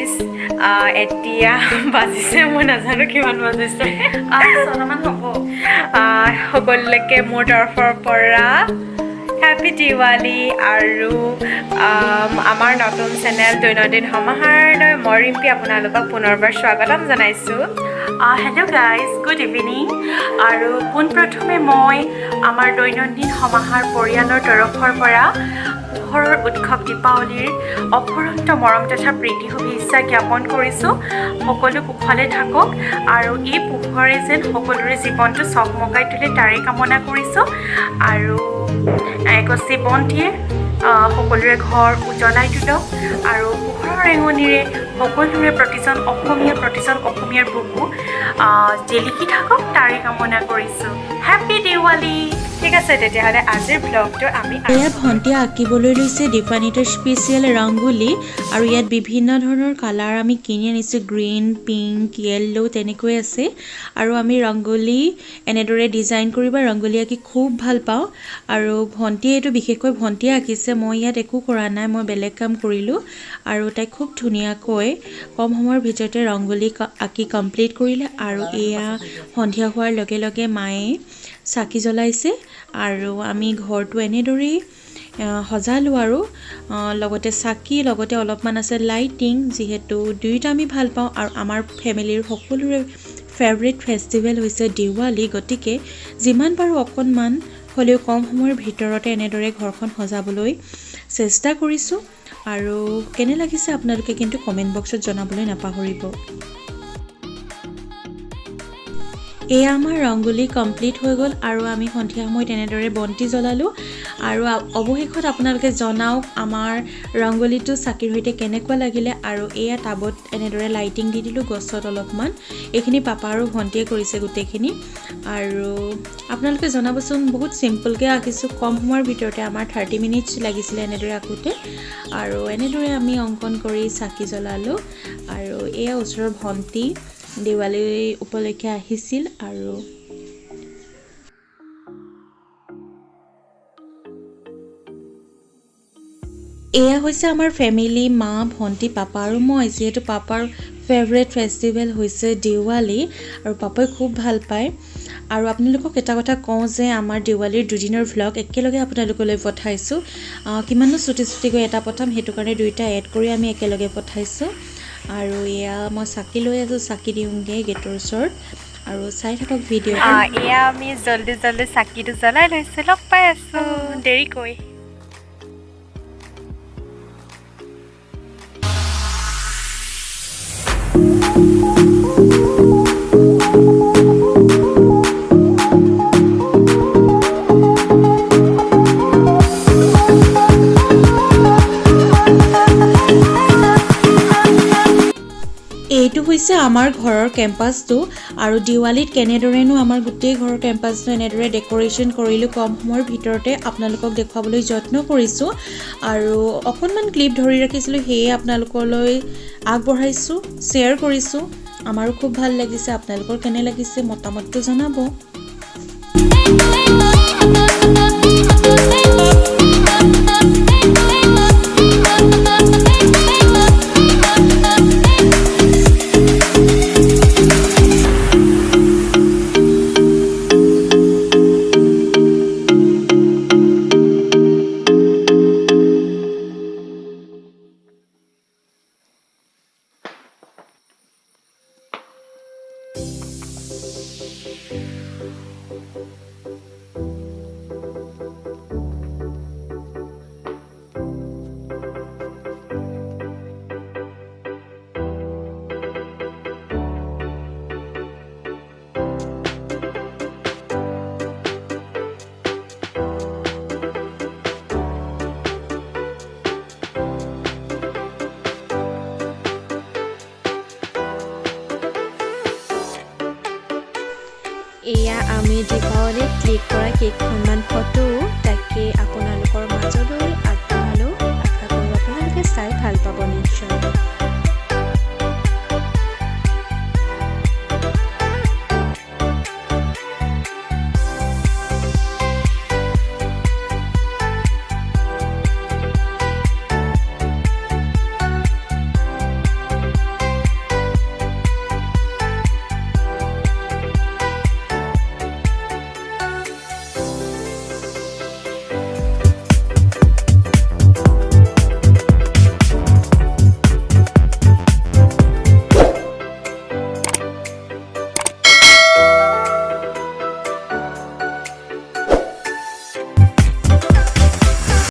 guys এতিয়া বাজিছে মই নাজানো কিমান বাজিছে 8 মান হ'ব সকলোকে মোৰ তৰফৰ পৰা হেপী দিৱালী আৰু আমাৰ নতুন চেনেল দৈনন্দিন সমাহাৰলৈ মই ৰিম্পী আপোনালোকক পুনৰবাৰ স্বাগতম জনাইছোঁ হেল্ল' গাইজ গুড ইভিনিং আৰু পোনপ্ৰথমে মই আমাৰ দৈনন্দিন সমাহাৰ পৰিয়ালৰ তৰফৰ পৰা পোহৰৰ উৎসৱ দীপাৱলীৰ অফুৰন্ত মৰম তথা প্ৰীতি শুভেচ্ছা জ্ঞাপন কৰিছোঁ সকলো কুশলে থাকক আৰু এই পোহৰে যেন সকলোৰে জীৱনটো চকমকাই তোলে তাৰে কামনা কৰিছোঁ আৰু এগছি বন্তিয়ে সকলোৰে ঘৰ উজ্বলাই তোলক আৰু পোহৰৰ ৰেঙনিৰে সকলোৰে প্ৰতিজন অসমীয়াৰ বুকু জিলিকি থাকক তাৰে কামনা কৰিছোঁ হেপী দিৱালী ঠিক আছে তেতিয়াহ'লে আজিৰ ব্লগটো আমি এয়া ভণ্টিয়ে আঁকিবলৈ লৈছে দীপানিতৰ স্পেচিয়েল ৰংগোলী আৰু ইয়াত বিভিন্ন ধৰণৰ কালাৰ আমি কিনি আনিছোঁ গ্ৰীণ পিংক য়েল্লো তেনেকৈ আছে আৰু আমি ৰংগোলী এনেদৰে ডিজাইন কৰি বা ৰংগোলী আঁকি খুব ভাল পাওঁ আৰু ভণ্টিয়ে এইটো বিশেষকৈ ভণ্টিয়ে আঁকিছে মই ইয়াত একো কৰা নাই মই বেলেগ কাম কৰিলোঁ আৰু তাই খুব ধুনীয়াকৈ কম সময়ৰ ভিতৰতে ৰংগোলী আঁকি কমপ্লিট কৰিলে আৰু এয়া সন্ধিয়া হোৱাৰ লগে লগে মায়ে চাকি জ্বলাইছে আৰু আমি ঘৰটো এনেদৰেই সজালোঁ আৰু লগতে চাকি লগতে অলপমান আছে লাইটিং যিহেতু দুয়োটা আমি ভাল পাওঁ আৰু আমাৰ ফেমিলিৰ সকলোৰে ফেভৰেট ফেষ্টিভেল হৈছে দিৱালী গতিকে যিমান পাৰোঁ অকণমান হ'লেও কম সময়ৰ ভিতৰতে এনেদৰে ঘৰখন সজাবলৈ চেষ্টা কৰিছোঁ আৰু কেনে লাগিছে আপোনালোকে কিন্তু কমেণ্ট বক্সত জনাবলৈ নাপাহৰিব এয়া আমাৰ ৰংগোলী কমপ্লিট হৈ গ'ল আৰু আমি সন্ধিয়া সময়ত এনেদৰে বন্তি জ্বলালোঁ আৰু অৱশেষত আপোনালোকে জনাওক আমাৰ ৰংগোলীটো চাকিৰ সৈতে কেনেকুৱা লাগিলে আৰু এয়া টাবত এনেদৰে লাইটিং দি দিলোঁ গছত অলপমান এইখিনি পাপা আৰু ভণ্টিয়ে কৰিছে গোটেইখিনি আৰু আপোনালোকে জনাবচোন বহুত চিম্পলকৈ আঁকিছোঁ কম সময়ৰ ভিতৰতে আমাৰ 30 মিনিটছ লাগিছিলে এনেদৰে আঁকোতে আৰু এনেদৰে আমি অংকন কৰি চাকি জ্বলালোঁ আৰু এয়া ওচৰৰ ভণ্টি দিৱালী উপলক্ষে আহিছিল আৰু এয়া হৈছে আমাৰ ফেমিলি মা ভণ্টি পাপা আৰু মই যিহেতু পাপাৰ ফেভৰেট ফেষ্টিভেল হৈছে দিৱালী আৰু পাপাই খুব ভাল পায় আৰু আপোনালোকক এটা কথা কওঁ যে আমাৰ দিৱালীৰ দুদিনৰ ভ্লগ একেলগে আপোনালোকলৈ পঠাইছোঁ কিমানো চুটিকৈ এটা পঠাম সেইটো কাৰণে দুইটা এড কৰি আমি একেলগে পঠাইছোঁ আৰু এয়া মই চাকি লৈ আছোঁ চাকি দিওঁগৈ গেটৰ ওচৰত আৰু চাই থাকক ভিডিঅ' এয়া আমি জল্দি চাকিটো জ্বলাই লৈছোঁ লগ পাই আছোঁ দেৰিকৈ এইটো হৈছে আমাৰ ঘৰৰ কেম্পাছটো আৰু দিৱালীত কেনেদৰেনো আমাৰ গোটেই ঘৰৰ কেম্পাছটো এনেদৰে ডেক'ৰেশ্যন কৰিলোঁ কম সময়ৰ ভিতৰতে আপোনালোকক দেখুৱাবলৈ যত্ন কৰিছোঁ আৰু অকণমান ক্লিপ ধৰি ৰাখিছিলোঁ সেয়ে আপোনালোকলৈ আগবঢ়াইছোঁ শ্বেয়াৰ কৰিছোঁ আমাৰো খুব ভাল লাগিছে আপোনালোকৰ কেনে লাগিছে মতামতটো জনাব এয়া আমি দীপাৱলীত ক্লিক কৰা কেইখনমান ফটো